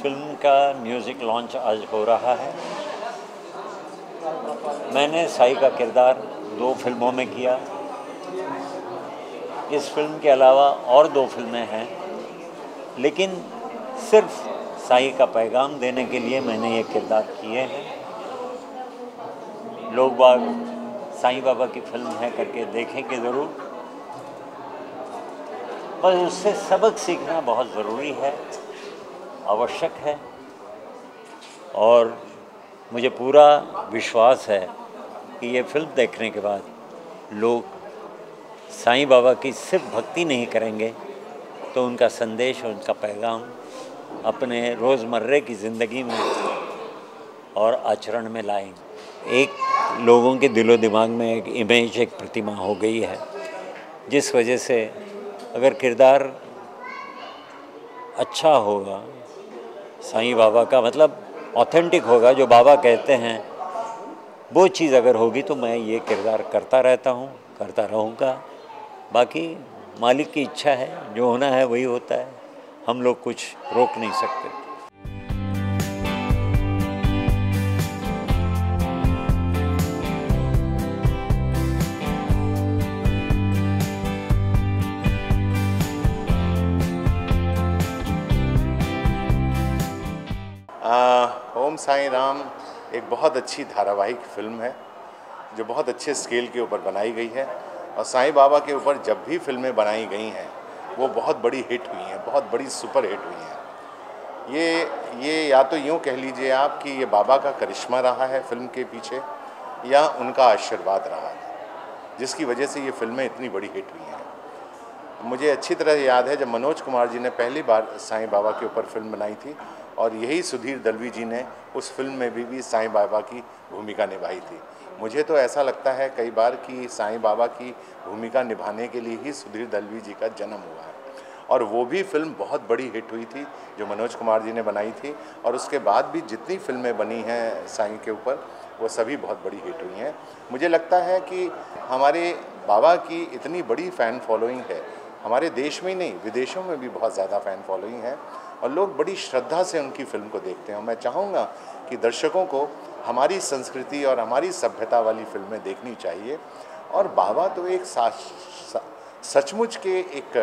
Film का music launch आज हो रहा है। मैंने साई का किरदार 2 फिल्मों में किया। इस फिल्म के अलावा और 2 फिल्में हैं, लेकिन सिर्फ साई का पैगाम देने के लिए मैंने ये किरदार किए हैं। लोग बाग साईं बाबा की फिल्म है करके देखेंगे ज़रूर, बस उससे सबक सीखना बहुत ज़रूरी है, आवश्यक है। और मुझे पूरा विश्वास है कि ये फिल्म देखने के बाद लोग साईं बाबा की सिर्फ भक्ति नहीं करेंगे, तो उनका संदेश और उनका पैगाम अपने रोज़मर्रे की ज़िंदगी में और आचरण में लाएंगे। एक लोगों के दिलो दिमाग में एक इमेज, एक प्रतिमा हो गई है, जिस वजह से अगर किरदार अच्छा होगा, साईं बाबा का मतलब ऑथेंटिक होगा, जो बाबा कहते हैं वो चीज़ अगर होगी, तो मैं ये किरदार करता रहता हूँ, करता रहूँगा। बाकी मालिक की इच्छा है, जो होना है वही होता है, हम लोग कुछ रोक नहीं सकते। ओम साईं राम एक बहुत अच्छी धारावाहिक फिल्म है, जो बहुत अच्छे स्केल के ऊपर बनाई गई है। और साईं बाबा के ऊपर जब भी फिल्में बनाई गई हैं, वो बहुत बड़ी हिट हुई हैं, बहुत बड़ी सुपर हिट हुई हैं। ये या तो यूँ कह लीजिए आप कि ये बाबा का करिश्मा रहा है फिल्म के पीछे, या उनका आशीर्वाद रहा है, जिसकी वजह से ये फिल्में इतनी बड़ी हिट हुई हैं। मुझे अच्छी तरह याद है जब मनोज कुमार जी ने पहली बार साईं बाबा के ऊपर फिल्म बनाई थी, और यही सुधीर दलवी जी ने उस फिल्म में भी साईं बाबा की भूमिका निभाई थी। मुझे तो ऐसा लगता है कई बार कि साईं बाबा की भूमिका निभाने के लिए ही सुधीर दलवी जी का जन्म हुआ है। और वो भी फिल्म बहुत बड़ी हिट हुई थी जो मनोज कुमार जी ने बनाई थी, और उसके बाद भी जितनी फिल्में बनी हैं साईं के ऊपर, वो सभी बहुत बड़ी हिट हुई हैं। मुझे लगता है कि हमारे बाबा की इतनी बड़ी फ़ैन फॉलोइंग है, हमारे देश में ही नहीं विदेशों में भी बहुत ज़्यादा फ़ैन फॉलोइंग है, और लोग बड़ी श्रद्धा से उनकी फ़िल्म को देखते हैं। और मैं चाहूँगा कि दर्शकों को हमारी संस्कृति और हमारी सभ्यता वाली फिल्में देखनी चाहिए। और बाबा तो एक सचमुच के एक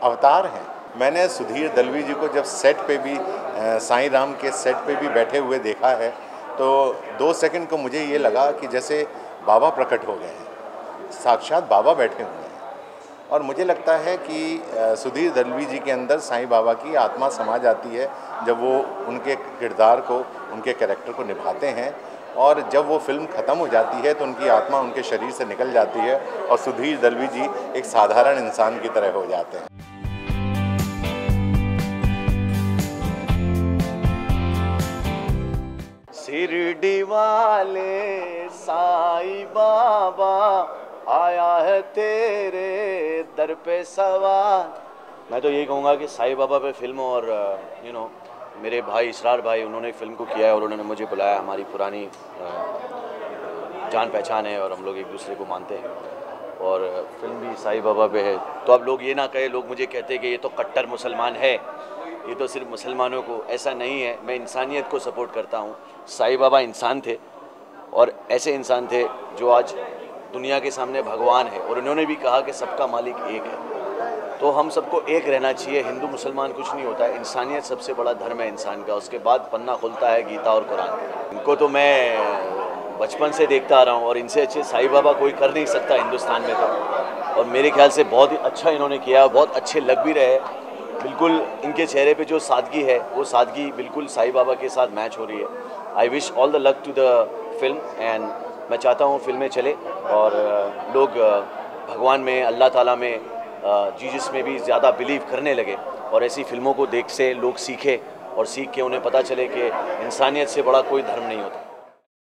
अवतार हैं। मैंने सुधीर दलवी जी को जब सेट पे भी साईं राम के सेट पे भी बैठे हुए देखा है, तो 2 सेकंड को मुझे ये लगा कि जैसे बाबा प्रकट हो गए हैं, साक्षात बाबा बैठे हुए हैं। और मुझे लगता है कि सुधीर दलवी जी के अंदर साईं बाबा की आत्मा समा जाती है जब वो उनके किरदार को, उनके कैरेक्टर को निभाते हैं। और जब वो फिल्म ख़त्म हो जाती है तो उनकी आत्मा उनके शरीर से निकल जाती है, और सुधीर दलवी जी एक साधारण इंसान की तरह हो जाते हैं। शिरडी वाले साईं बाबा आया है तेरे दर पे सवार। मैं तो यही कहूँगा कि साईं बाबा पे फिल्म, और मेरे भाई इसरार भाई, उन्होंने फिल्म को किया है और उन्होंने मुझे बुलाया। हमारी पुरानी जान पहचान है और हम लोग एक दूसरे को मानते हैं, और फिल्म भी साईं बाबा पे है। तो अब लोग ये ना कहे, लोग मुझे कहते हैं कि ये तो कट्टर मुसलमान है, ये तो सिर्फ मुसलमानों को। ऐसा नहीं है, मैं इंसानियत को सपोर्ट करता हूँ। साईं बाबा इंसान थे, और ऐसे इंसान थे जो आज दुनिया के सामने भगवान है, और उन्होंने भी कहा कि सबका मालिक एक है। तो हम सबको एक रहना चाहिए। हिंदू मुसलमान कुछ नहीं होता है, इंसानियत सबसे बड़ा धर्म है इंसान का। उसके बाद पन्ना खुलता है गीता और कुरान। इनको तो मैं बचपन से देखता आ रहा हूँ, और इनसे अच्छे साईं बाबा कोई कर नहीं सकता हिंदुस्तान में तो। और मेरे ख्याल से बहुत ही अच्छा इन्होंने किया, बहुत अच्छे लग भी रहे। बिल्कुल इनके चेहरे पे जो सादगी है, वो सादगी बिल्कुल साईं बाबा के साथ मैच हो रही है। I wish all the luck to the film, and मैं चाहता हूँ फिल्में चले और लोग भगवान में, अल्लाह ताला में, जीसस में भी ज़्यादा बिलीव करने लगे, और ऐसी फिल्मों को देख से लोग सीखें, और सीख के उन्हें पता चले कि इंसानियत से बड़ा कोई धर्म नहीं होता।